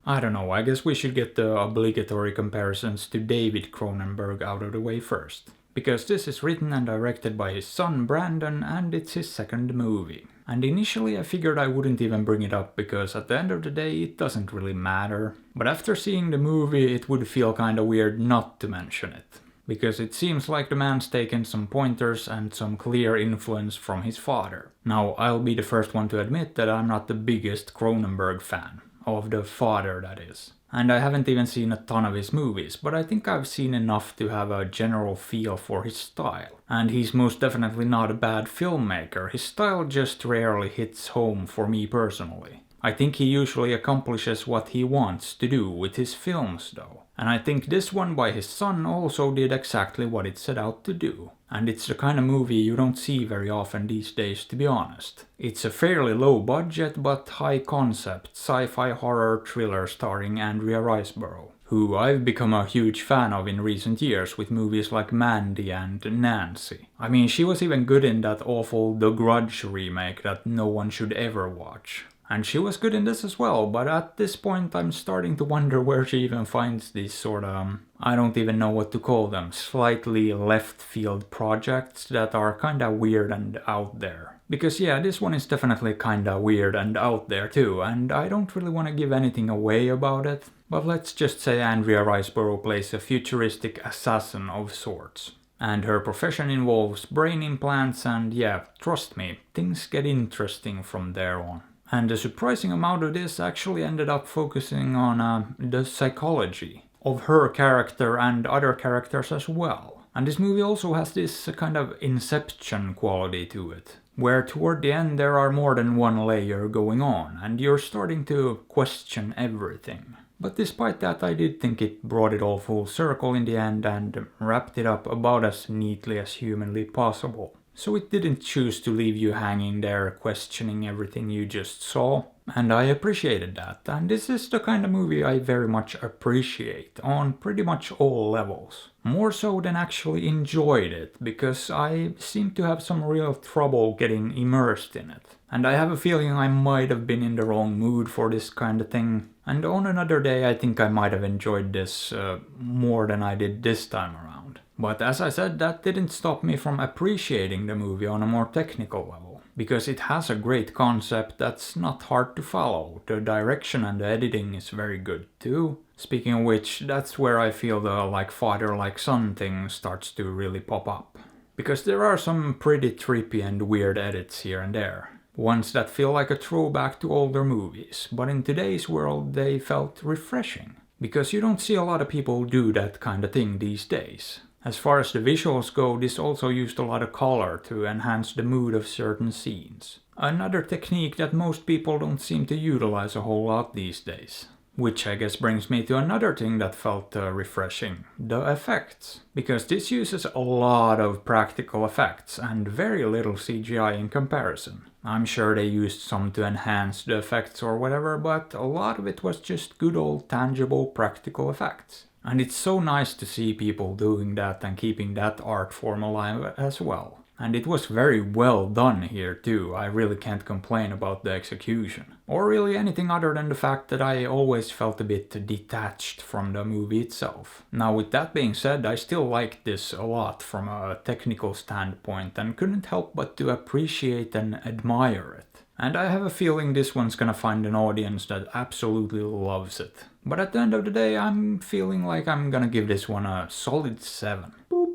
I don't know, I guess we should get the obligatory comparisons to David Cronenberg out of the way first. Because this is written and directed by his son Brandon, and it's his second movie. And initially I figured I wouldn't even bring it up because at the end of the day it doesn't really matter. But after seeing the movie it would feel kinda weird not to mention it. Because it seems like the man's taken some pointers and some clear influence from his father. Now, I'll be the first one to admit that I'm not the biggest Cronenberg fan. Of the father, that is. And I haven't even seen a ton of his movies, but I think I've seen enough to have a general feel for his style. And he's most definitely not a bad filmmaker, his style just rarely hits home for me personally. I think he usually accomplishes what he wants to do with his films though. And I think this one by his son also did exactly what it set out to do. And it's the kind of movie you don't see very often these days, to be honest. It's a fairly low budget but high concept sci-fi horror thriller starring Andrea Riseborough, who I've become a huge fan of in recent years with movies like Mandy and Nancy. I mean, she was even good in that awful The Grudge remake that no one should ever watch. And she was good in this as well, but at this point I'm starting to wonder where she even finds these I don't even know what to call them, slightly left field projects that are kinda weird and out there. Because yeah, this one is definitely kinda weird and out there too, and I don't really want to give anything away about it, but let's just say Andrea Riseborough plays a futuristic assassin of sorts. And her profession involves brain implants and yeah, trust me, things get interesting from there on. And a surprising amount of this actually ended up focusing on the psychology of her character and other characters as well. And this movie also has this kind of Inception quality to it, where toward the end there are more than one layer going on, and you're starting to question everything. But despite that, I did think it brought it all full circle in the end and wrapped it up about as neatly as humanly possible. So it didn't choose to leave you hanging there questioning everything you just saw, and I appreciated that, and this is the kind of movie I very much appreciate on pretty much all levels. More so than actually enjoyed it, because I seem to have some real trouble getting immersed in it. And I have a feeling I might have been in the wrong mood for this kind of thing, and on another day I think I might have enjoyed this more than I did this time around. But as I said, that didn't stop me from appreciating the movie on a more technical level. Because it has a great concept that's not hard to follow. The direction and the editing is very good too. Speaking of which, that's where I feel the like father like son thing starts to really pop up. Because there are some pretty trippy and weird edits here and there. Ones that feel like a throwback to older movies, but in today's world they felt refreshing. Because you don't see a lot of people do that kind of thing these days. As far as the visuals go, this also used a lot of color to enhance the mood of certain scenes. Another technique that most people don't seem to utilize a whole lot these days. Which I guess brings me to another thing that felt refreshing, the effects. Because this uses a lot of practical effects and very little CGI in comparison. I'm sure they used some to enhance the effects or whatever, but a lot of it was just good old tangible practical effects. And it's so nice to see people doing that and keeping that art form alive as well. And it was very well done here too, I really can't complain about the execution. Or really anything other than the fact that I always felt a bit detached from the movie itself. Now with that being said, I still liked this a lot from a technical standpoint and couldn't help but to appreciate and admire it. And I have a feeling this one's gonna find an audience that absolutely loves it. But at the end of the day, I'm feeling like I'm gonna give this one a solid 7. Boop.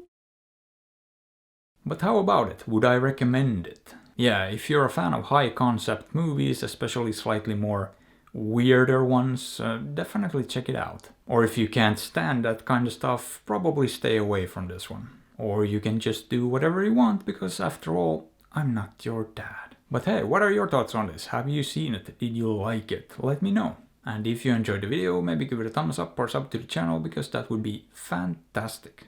But how about it? Would I recommend it? Yeah, if you're a fan of high concept movies, especially slightly more weirder ones, definitely check it out. Or if you can't stand that kind of stuff, probably stay away from this one. Or you can just do whatever you want, because after all, I'm not your dad. But hey, what are your thoughts on this? Have you seen it? Did you like it? Let me know. And if you enjoyed the video, maybe give it a thumbs up or sub to the channel, because that would be fantastic.